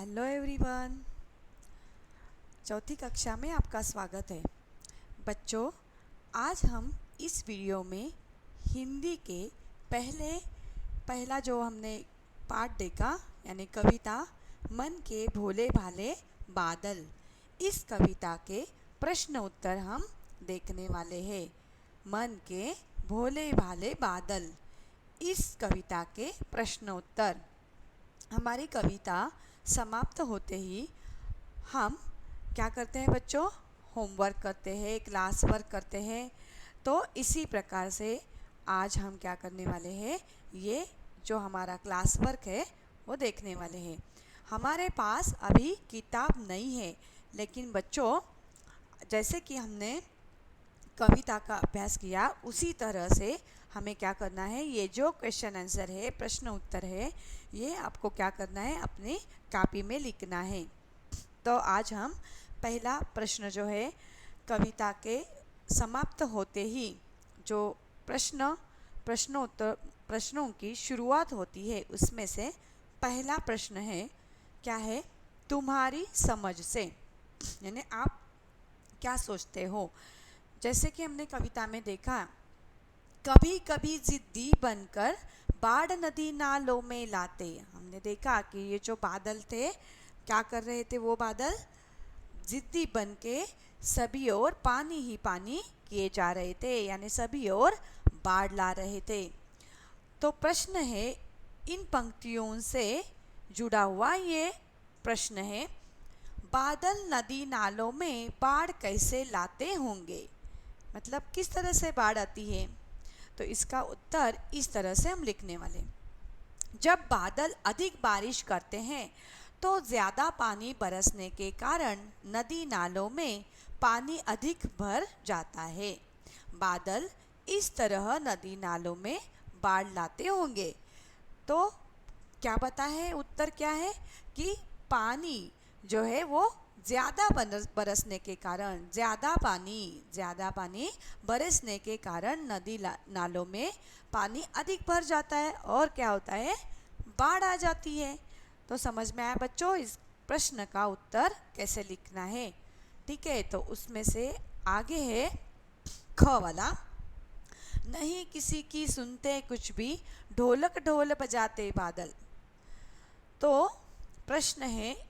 Hello everyone. चौथी कक्षा में आपका स्वागत है। बच्चों, आज हम इस वीडियो में हिंदी के पहला जो हमने पाठ देखा यानी कविता मन के भोले भाले बादल, इस कविता के प्रश्न उत्तर हम देखने वाले हैं। मन के भोले भाले बादल, इस कविता के प्रश्न उत्तर। हमारी कविता समाप्त होते ही हम क्या करते हैं बच्चों? होमवर्क करते हैं, क्लास वर्क करते हैं। तो इसी प्रकार से आज हम क्या करने वाले हैं, ये जो हमारा क्लास वर्क है वो देखने वाले हैं। हमारे पास अभी किताब नहीं है, लेकिन बच्चों जैसे कि हमने कविता का अभ्यास किया उसी तरह से हमें क्या करना है, ये जो क्वेश्चन आंसर है, प्रश्न उत्तर है, ये आपको क्या करना है, अपनी कॉपी में लिखना है। तो आज हम पहला प्रश्न जो है, कविता के समाप्त होते ही जो प्रश्नों की शुरुआत होती है, उसमें से पहला प्रश्न है, क्या है? तुम्हारी समझ से, यानी आप क्या सोचते हो। जैसे कि हमने कविता में देखा, कभी कभी जिद्दी बनकर बाढ़ नदी नालों में लाते। हमने देखा कि ये जो बादल थे, क्या कर रहे थे? वो बादल जिद्दी बन के सभी ओर पानी ही पानी किए जा रहे थे, यानी सभी ओर बाढ़ ला रहे थे। तो प्रश्न है, इन पंक्तियों से जुड़ा हुआ ये प्रश्न है, बादल नदी नालों में बाढ़ कैसे लाते होंगे? मतलब किस तरह से बाढ़ आती है? तो इसका उत्तर इस तरह से हम लिखने वाले। जब बादल अधिक बारिश करते हैं तो ज़्यादा पानी बरसने के कारण नदी नालों में पानी अधिक भर जाता है। बादल इस तरह नदी नालों में बाढ़ लाते होंगे। तो क्या पता है, उत्तर क्या है कि पानी जो है वो ज़्यादा बरसने के कारण, ज़्यादा पानी बरसने के कारण नदी नालों में पानी अधिक भर जाता है और क्या होता है, बाढ़ आ जाती है। तो समझ में आया बच्चों इस प्रश्न का उत्तर कैसे लिखना है? ठीक है, तो उसमें से आगे है ख वाला, नहीं किसी की सुनते कुछ भी, ढोलक ढोल बजाते बादल। तो प्रश्न है,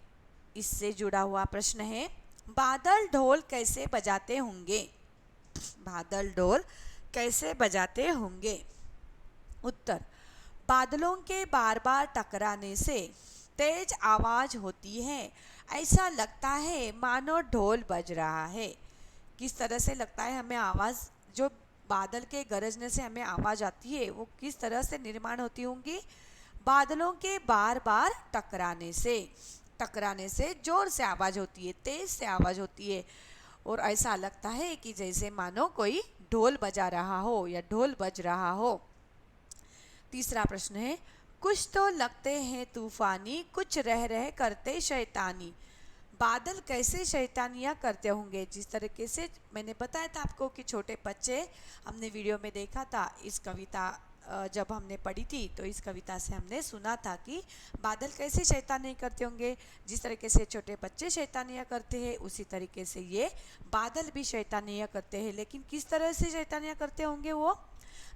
इससे जुड़ा हुआ प्रश्न है, बादल ढोल कैसे बजाते होंगे? बादल ढोल कैसे बजाते होंगे? उत्तर, बादलों के बार बार टकराने से तेज आवाज होती है, ऐसा लगता है मानो ढोल बज रहा है। किस तरह से लगता है हमें आवाज़? जो बादल के गरजने से हमें आवाज़ आती है वो किस तरह से निर्माण होती होंगी? बादलों के बार बार टकराने से जोर से आवाज़ होती है, तेज से आवाज़ होती है, और ऐसा लगता है कि जैसे मानो कोई ढोल बजा रहा हो या ढोल बज रहा हो। तीसरा प्रश्न है, कुछ तो लगते हैं तूफानी, कुछ रह रह करते शैतानी। बादल कैसे शैतानियाँ करते होंगे? जिस तरीके से मैंने बताया था आपको कि छोटे बच्चे, हमने वीडियो में देखा था इस कविता, जब हमने पढ़ी थी तो इस कविता से हमने सुना था कि बादल कैसे शैतानी करते होंगे। जिस तरीके से छोटे बच्चे शैतानियाँ करते हैं, उसी तरीके से ये बादल भी शैतानियाँ करते हैं। लेकिन किस तरह से शैतानियाँ करते होंगे वो?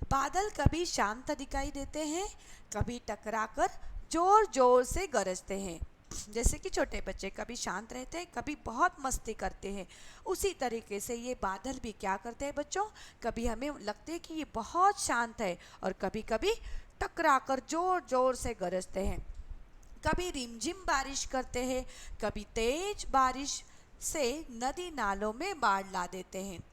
बादल कभी शांत दिखाई देते हैं, कभी टकराकर जोर जोर से गरजते हैं। जैसे कि छोटे बच्चे कभी शांत रहते हैं, कभी बहुत मस्ती करते हैं, उसी तरीके से ये बादल भी क्या करते हैं बच्चों? कभी हमें लगते हैं कि ये बहुत शांत है और कभी कभी टकराकर जोर जोर से गरजते हैं। कभी रिमझिम बारिश करते हैं, कभी तेज बारिश से नदी नालों में बाढ़ ला देते हैं।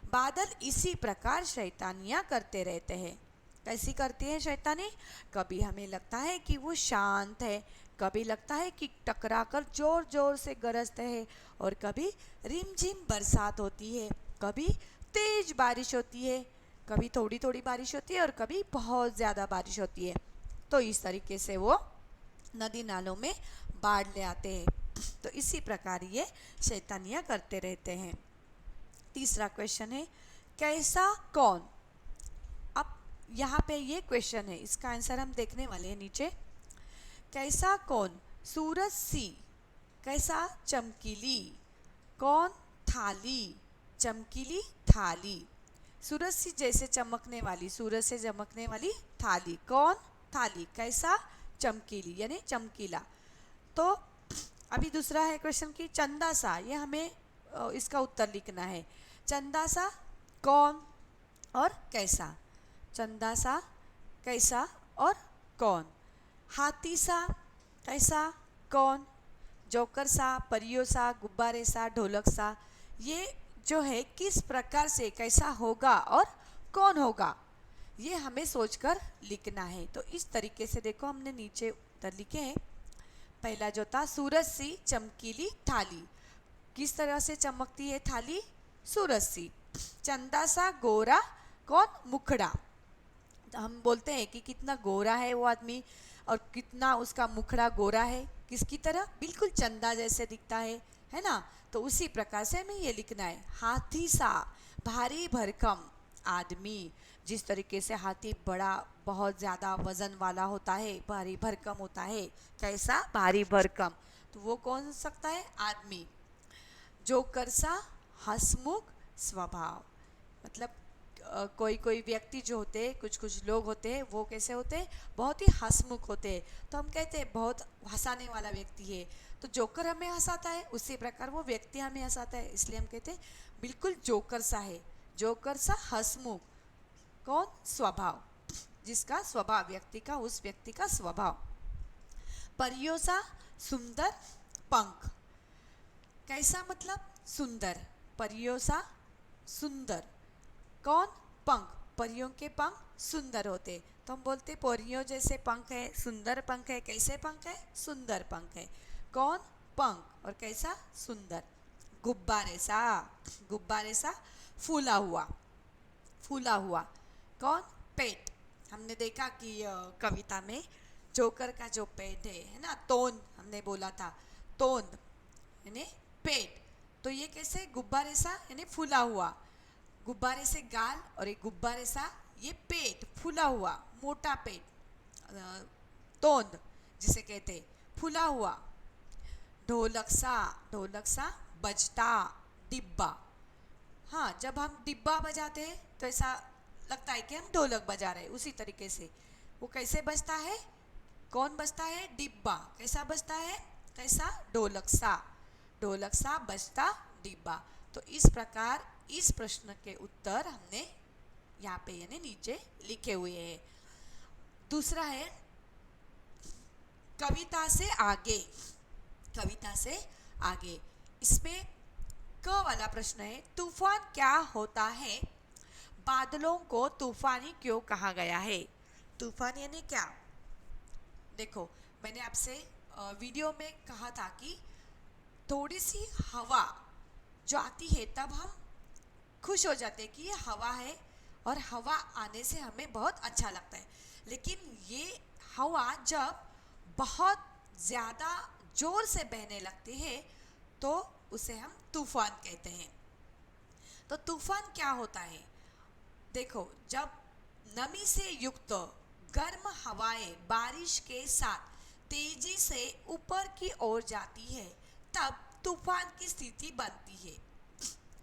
बादल इसी प्रकार शैतानियाँ करते रहते हैं। कैसी करती है शैतानी? कभी हमें लगता है कि वो शांत है, कभी लगता है कि टकराकर जोर जोर से गरजते हैं, और कभी रिमझिम बरसात होती है, कभी तेज बारिश होती है, कभी थोड़ी थोड़ी बारिश होती है और कभी बहुत ज़्यादा बारिश होती है। तो इस तरीके से वो नदी नालों में बाढ़ ले आते हैं। तो इसी प्रकार ये शैतानियाँ करते रहते हैं। तीसरा क्वेश्चन है, कैसा कौन? अब यहाँ पे ये क्वेश्चन है, इसका आंसर हम देखने वाले हैं नीचे। कैसा कौन सूरज सी कैसा चमकीली, कौन थाली, चमकीली थाली, सूरज से जैसे चमकने वाली, सूरज से चमकने वाली थाली, कौन थाली, कैसा चमकीली यानी चमकीला। तो अभी दूसरा है क्वेश्चन की चंदा सा, ये हमें इसका उत्तर लिखना है। चंदा सा कौन और कैसा, चंदा सा कैसा और कौन, हाथी सा कैसा कौन, जोकर सा, परियों सा, गुब्बारे सा, ढोलक सा, ये जो है किस प्रकार से कैसा होगा और कौन होगा, ये हमें सोचकर लिखना है। तो इस तरीके से देखो हमने नीचे उत्तर लिखे हैं। पहला जो था सूरज सी चमकीली थाली, किस तरह से चमकती है थाली, सूरज सी। चंदा सा गोरा कौन, मुखड़ा, हम बोलते हैं कि कितना गोरा है वो आदमी और कितना उसका मुखड़ा गोरा है, किसकी तरह, बिल्कुल चंदा जैसे दिखता है ना। तो उसी प्रकार से हमें ये लिखना है। हाथी सा भारी भरकम आदमी, जिस तरीके से हाथी बड़ा बहुत ज़्यादा वजन वाला होता है, भारी भरकम होता है, कैसा भारी भरकम, तो वो कौन हो सकता है, आदमी। जोकर सा हंसमुख स्वभाव, मतलब कोई कोई व्यक्ति जो होते हैं, कुछ कुछ लोग होते हैं, वो कैसे होते हैं, बहुत ही हंसमुख होते हैं। तो हम कहते हैं बहुत हंसाने वाला व्यक्ति है। तो जोकर हमें हंसाता है, उसी प्रकार वो व्यक्ति हमें हंसाता है, इसलिए हम कहते हैं बिल्कुल जोकर सा है। जोकर सा हंसमुख, कौन, स्वभाव, जिसका स्वभाव, व्यक्ति का, उस व्यक्ति का स्वभाव। परियों सा सुंदर पंख, कैसा मतलब सुंदर, परियों सा सुंदर, कौन, पंख, परियों के पंख सुंदर होते, तो हम बोलते परियों जैसे पंख है, सुंदर पंख है, कैसे पंख है, सुंदर पंख है, कौन, पंख, और कैसा, सुंदर। गुब्बारे सा, गुब्बारे सा फूला हुआ, फूला हुआ, कौन, पेट, हमने देखा कि कविता में जोकर का जो पेट है ना, तोंद हमने बोला था, तोंद यानी पेट, तो ये कैसे गुब्बारे सा यानी फूला हुआ, गुब्बारे से गाल और एक गुब्बारे सा ये पेट, फूला हुआ मोटा पेट, तोंद जिसे कहते फूला हुआ। ढोलक सा बजता डिब्बा, हाँ जब हम डिब्बा बजाते हैं तो ऐसा लगता है कि हम ढोलक बजा रहे हैं, उसी तरीके से वो कैसे बजता है, कौन बजता है, डिब्बा, कैसा बजता है, कैसा, ढोलक सा बजता डिब्बा। तो इस प्रकार इस प्रश्न के उत्तर हमने यहाँ पे यानी नीचे लिखे हुए हैं। दूसरा है कविता से आगे, कविता से आगे, इसमें क वाला प्रश्न है, तूफान क्या होता है, बादलों को तूफानी क्यों कहा गया है। तूफान यानी क्या, देखो मैंने आपसे वीडियो में कहा था कि थोड़ी सी हवा जो आती है तब हम खुश हो जाते हैं कि ये हवा है और हवा आने से हमें बहुत अच्छा लगता है, लेकिन ये हवा जब बहुत ज़्यादा ज़ोर से बहने लगती है तो उसे हम तूफान कहते हैं। तो तूफान क्या होता है, देखो जब नमी से युक्त गर्म हवाएं बारिश के साथ तेजी से ऊपर की ओर जाती है तब तूफान की स्थिति बनती है।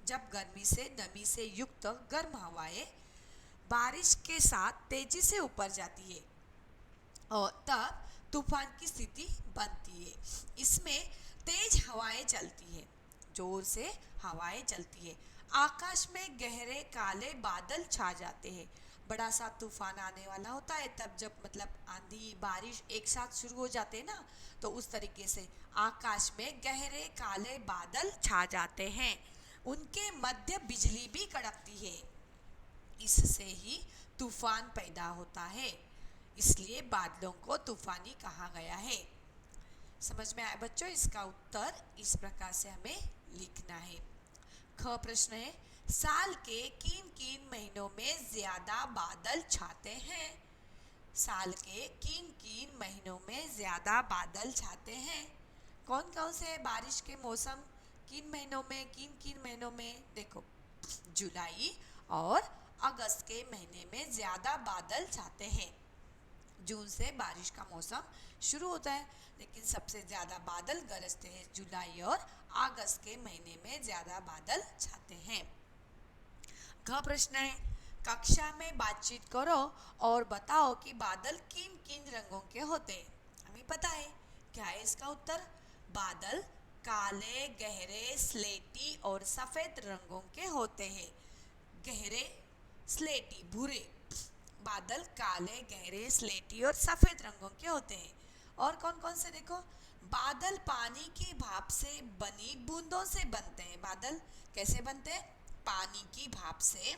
जब गर्मी से नमी से युक्त गर्म हवाएं बारिश के साथ तेजी से ऊपर जाती है और तब तूफान की स्थिति बनती है। इसमें तेज हवाएं चलती है, जोर से हवाएं चलती है, आकाश में गहरे काले बादल छा जाते हैं। बड़ा सा तूफान आने वाला होता है तब जब मतलब आंधी बारिश एक साथ शुरू हो जाते हैं ना, तो उस तरीके से आकाश में गहरे काले बादल छा जाते हैं, उनके मध्य बिजली भी कड़कती है, इससे ही तूफान पैदा होता है, इसलिए बादलों को तूफानी कहा गया है। समझ में आया बच्चों, इसका उत्तर इस प्रकार से हमें लिखना है। ख प्रश्न है, साल के किन किन महीनों में ज्यादा बादल छाते हैं। साल के किन किन महीनों में ज्यादा बादल छाते हैं, कौन कौन से बारिश के मौसम किन महीनों में, किन किन महीनों में, देखो जुलाई और अगस्त के महीने में ज्यादा बादल छाते हैं। जून से बारिश का मौसम शुरू होता है, लेकिन सबसे ज़्यादा बादल गरजते हैं जुलाई और अगस्त के महीने में ज़्यादा बादल छाते हैं। ग प्रश्न है, कक्षा में बातचीत करो और बताओ कि बादल किन किन रंगों के होते हैं। हमें पता है, क्या है इसका उत्तर? बादल काले, गहरे, स्लेटी और सफ़ेद रंगों के होते हैं। गहरे, स्लेटी, भूरे। बादल काले, गहरे, स्लेटी और सफ़ेद रंगों के होते हैं। और कौन कौन से देखो, बादल पानी की भाप से बनी बूंदों से बनते हैं। बादल कैसे बनते हैं? पानी की भाप से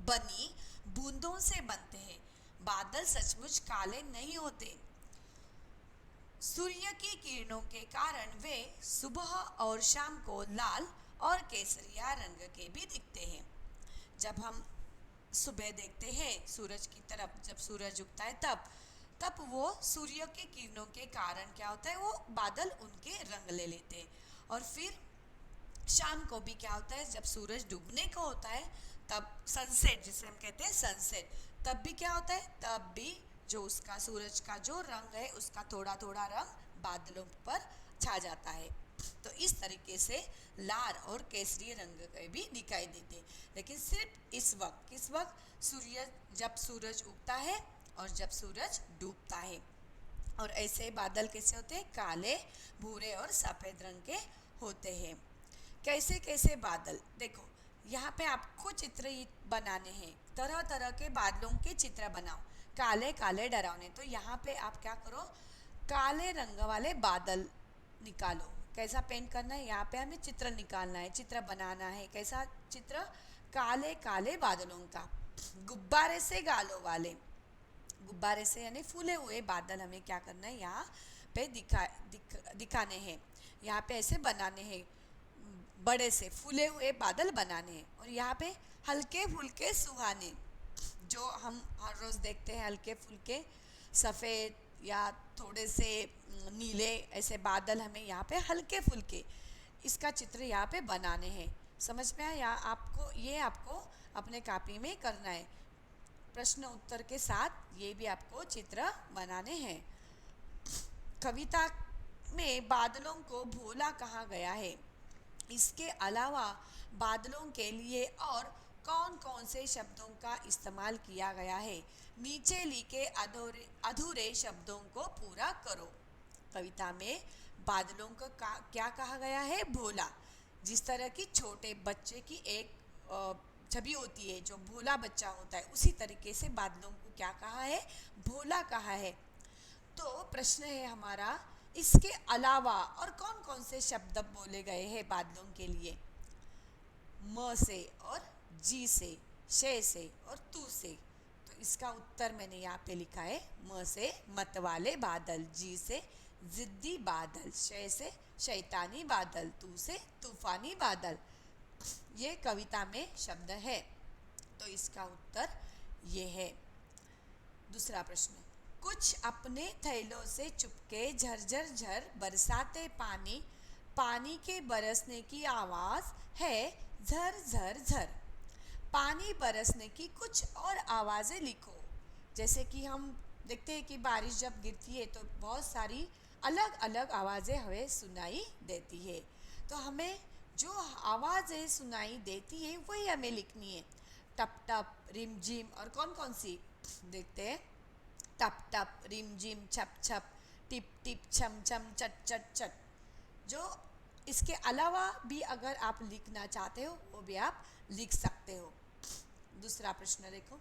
बनी बूंदों से बनते हैं। बादल सचमुच काले नहीं होते। सूर्य की किरणों के कारण वे सुबह और शाम को लाल और केसरिया रंग के भी दिखते हैं। जब हम सुबह देखते हैं सूरज की तरफ, जब सूरज उगता है तब वो सूर्य के किरणों के कारण क्या होता है, वो बादल उनके रंग ले लेते हैं। और फिर शाम को भी क्या होता है, जब सूरज डूबने को होता है तब सनसेट, जिसे हम कहते हैं सनसेट, तब भी क्या होता है, तब भी जो उसका सूरज का जो रंग है उसका थोड़ा थोड़ा रंग बादलों पर छा जाता है। तो इस तरीके से लाल और केसरी रंग के भी दिखाई देते। लेकिन सिर्फ इस वक्त, किस वक्त? सूर्य, जब सूरज उगता है और जब सूरज डूबता है। और ऐसे बादल कैसे होते हैं? काले, भूरे और सफ़ेद रंग के होते हैं। कैसे कैसे बादल, देखो यहाँ पे आपको चित्र बनाने हैं, तरह तरह के बादलों के चित्र बनाओ। काले काले डरावने, तो यहाँ पे आप क्या करो, काले रंग वाले बादल निकालो। कैसा पेंट करना है, यहाँ पे हमें चित्र निकालना है, चित्र बनाना है। कैसा चित्र? काले काले बादलों का, गुब्बारे से गालों वाले। गुब्बारे से यानी फूले हुए बादल हमें क्या करना है, यहाँ पे दिखाने हैं। यहाँ पे ऐसे बनाने हैं, बड़े से फूले हुए बादल बनाने हैं। और यहाँ पे हल्के फुल्के सुहाने, जो हम हर रोज़ देखते हैं, हल्के फुल्के सफ़ेद या थोड़े से नीले ऐसे बादल हमें यहाँ पे हल्के फुल्के, इसका चित्र यहाँ पे बनाने हैं। समझ में आया? आपको अपने कॉपी में करना है। प्रश्न उत्तर के साथ ये भी आपको चित्र बनाने हैं। कविता में बादलों को भोला कहा गया है। इसके अलावा बादलों के लिए और कौन कौन से शब्दों का इस्तेमाल किया गया है? नीचे लिखे अधूरे शब्दों को पूरा करो। कविता में बादलों को क्या कहा गया है? भोला। जिस तरह की छोटे बच्चे की एक छवि होती है, जो भोला बच्चा होता है, उसी तरीके से बादलों को क्या कहा है? भोला कहा है। तो प्रश्न है हमारा, इसके अलावा और कौन कौन से शब्द बोले गए हैं बादलों के लिए? म से और जी से, शे से और तू से। तो इसका उत्तर मैंने यहाँ पे लिखा है, म से मत वाले बादल, जी से जिद्दी बादल, शे से शैतानी बादल, तू से तूफानी बादल। ये कविता में शब्द है, तो इसका उत्तर ये है। दूसरा प्रश्न, कुछ अपने थैलों से चुपके झरझर झर बरसाते पानी, पानी के बरसने की आवाज़ है झर झर झर। पानी बरसने की कुछ और आवाज़ें लिखो। जैसे कि हम देखते हैं कि बारिश जब गिरती है तो बहुत सारी अलग अलग आवाज़ें हमें सुनाई देती है। तो हमें जो आवाज़ें सुनाई देती है वही हमें लिखनी है। टप टप, रिम झिम, और कौन कौन सी देखते हैं? टप टप, रिम झिम, छप छप, टिप टिप, छम छम, चट चट चट। जो इसके अलावा भी अगर आप लिखना चाहते हो वो भी आप लिख सकते हो। दूसरा प्रश्न देखो,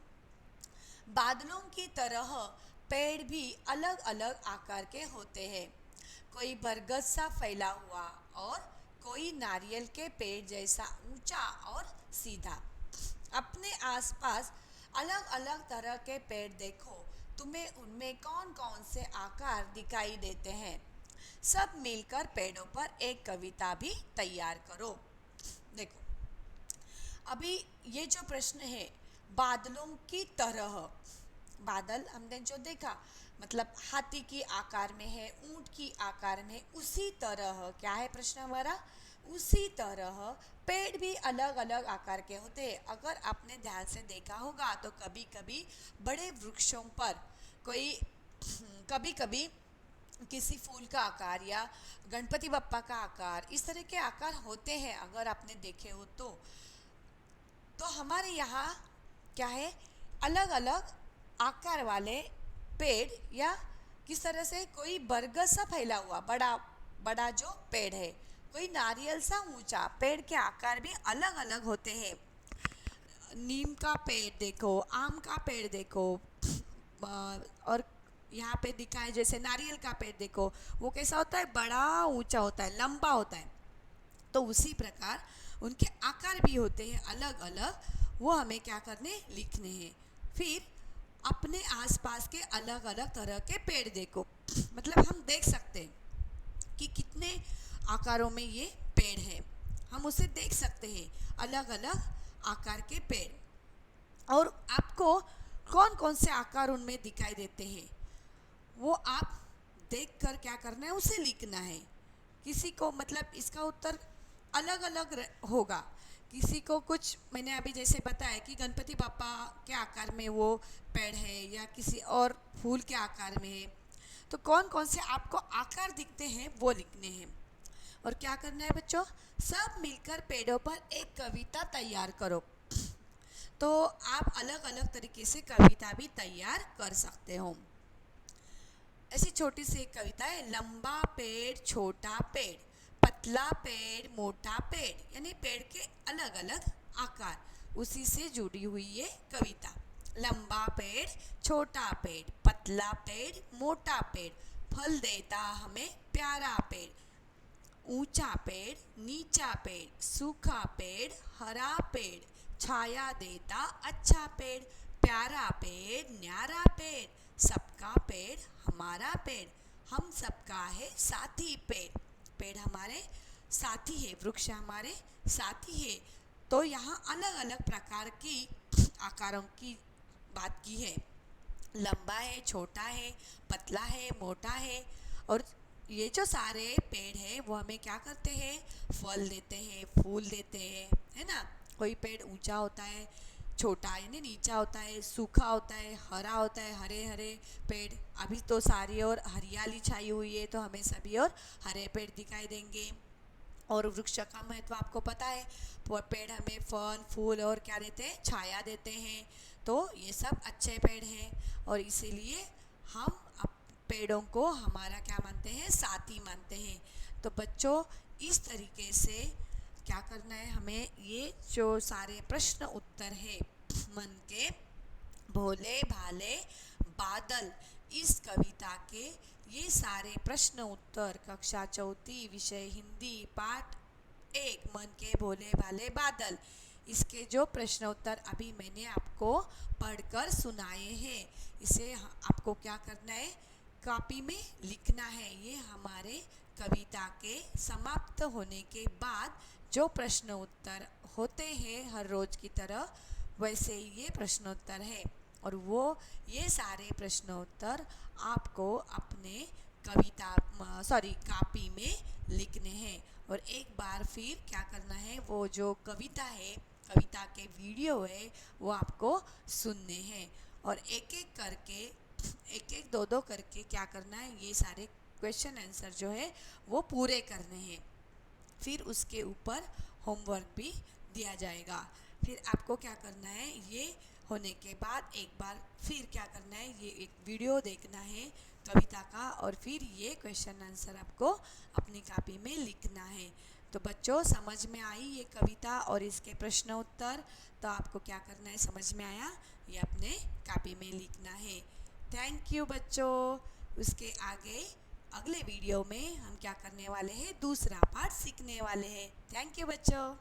बादलों की तरह पेड़ भी अलग अलग आकार के होते हैं। कोई बरगद सा फैला हुआ और कोई नारियल के पेड़ जैसा ऊंचा और सीधा। अपने आसपास अलग अलग तरह के पेड़ देखो, तुम्हें उनमें कौन कौन से आकार दिखाई देते हैं? सब मिलकर पेड़ों पर एक कविता भी तैयार करो। देखो, अभी ये जो प्रश्न है, बादलों की तरह, बादल हमने जो देखा मतलब हाथी की आकार में है, ऊंट की आकार में, उसी तरह क्या है प्रश्न हमारा? उसी तरह पेड़ भी अलग अलग आकार के होते हैं। अगर आपने ध्यान से देखा होगा तो कभी कभी बड़े वृक्षों पर कोई कभी कभी किसी फूल का आकार या गणपति बप्पा का आकार, इस तरह के आकार होते हैं, अगर आपने देखे हो तो हमारे यहाँ क्या है, अलग अलग आकार वाले पेड़, या किस तरह से कोई बरगद सा फैला हुआ बड़ा बड़ा जो पेड़ है, कोई नारियल सा ऊंचा, पेड़ के आकार भी अलग अलग होते हैं। नीम का पेड़ देखो, आम का पेड़ देखो, और यहाँ पे दिखा है जैसे नारियल का पेड़ देखो, वो कैसा होता है, बड़ा ऊंचा होता है, लंबा होता है। तो उसी प्रकार उनके आकार भी होते हैं अलग अलग, वो हमें क्या करने, लिखने हैं। फिर अपने आसपास के अलग अलग तरह के पेड़ देखो, मतलब हम देख सकते हैं कि कितने आकारों में ये पेड़ है, हम उसे देख सकते हैं, अलग अलग आकार के पेड़। और आपको कौन कौन से आकार उनमें दिखाई देते हैं, वो आप देखकर क्या करना है, उसे लिखना है। किसी को मतलब इसका उत्तर अलग अलग होगा, किसी को कुछ, मैंने अभी जैसे बताया कि गणपति बापा के आकार में वो पेड़ है, या किसी और फूल के आकार में है, तो कौन कौन से आपको आकार दिखते हैं वो लिखने हैं। और क्या करना है बच्चों, सब मिलकर पेड़ों पर एक कविता तैयार करो। तो आप अलग अलग तरीके से कविता भी तैयार कर सकते हो। ऐसी छोटी सी एक कविता है, लंबा पेड़ छोटा पेड़, पतला पेड़ मोटा पेड़, यानी पेड़ के अलग अलग आकार, उसी से जुड़ी हुई ये कविता। लंबा पेड़ छोटा पेड़, पतला पेड़ मोटा पेड़, फल देता हमें प्यारा पेड़, ऊंचा पेड़ नीचा पेड़, सूखा पेड़ हरा पेड़, छाया देता अच्छा पेड़, प्यारा पेड़ न्यारा पेड़, सबका पेड़ हमारा पेड़, हम सबका है साथी पेड़। पेड़ हमारे साथी है, वृक्ष हमारे साथी है। तो यहाँ अलग अलग प्रकार की आकारों की बात की है, लंबा है छोटा है पतला है मोटा है। और ये जो सारे पेड़ हैं वो हमें क्या करते हैं, फल देते हैं, फूल देते हैं, है ना। कोई पेड़ ऊंचा होता है, छोटा यानी नीचा होता है, सूखा होता है, हरा होता है, हरे हरे पेड़। अभी तो सारी ओर हरियाली छाई हुई है, तो हमें सभी ओर हरे पेड़ दिखाई देंगे। और वृक्ष का महत्व आपको पता है, पेड़ हमें फल फूल और क्या देते हैं, छाया देते हैं। तो ये सब अच्छे पेड़ हैं, और इसीलिए हम पेड़ों को हमारा क्या मानते हैं, साथी मानते हैं। तो बच्चों इस तरीके से क्या करना है, हमें ये जो सारे प्रश्न उत्तर है, मन के भोले भाले बादल, इस कविता के ये सारे प्रश्न उत्तर कक्षा चौथी विषय हिंदी पाठ 1 मन के भोले भाले बादल, इसके जो प्रश्न उत्तर अभी मैंने आपको पढ़कर सुनाए हैं, इसे आपको क्या करना है, कॉपी में लिखना है। ये हमारे कविता के समाप्त होने के बाद जो प्रश्न उत्तर होते हैं हर रोज की तरह, वैसे ही ये प्रश्नोत्तर है। और वो ये सारे प्रश्नोत्तर आपको अपने कॉपी में लिखने हैं। और एक बार फिर क्या करना है, वो जो कविता है, कविता के वीडियो है, वो आपको सुनने हैं। और एक एक दो करके क्या करना है, ये सारे क्वेश्चन आंसर जो है वो पूरे करने हैं। फिर उसके ऊपर होमवर्क भी दिया जाएगा। फिर आपको क्या करना है, ये होने के बाद एक बार फिर क्या करना है, ये एक वीडियो देखना है कविता का, और फिर ये क्वेश्चन आंसर आपको अपनी कॉपी में लिखना है। तो बच्चों समझ में आई ये कविता और इसके प्रश्न उत्तर, तो आपको क्या करना है, समझ में आया, ये अपने कॉपी में लिखना है। थैंक यू बच्चों। उसके आगे अगले वीडियो में हम क्या करने वाले हैं, दूसरा पार्ट सीखने वाले हैं। थैंक यू बच्चों।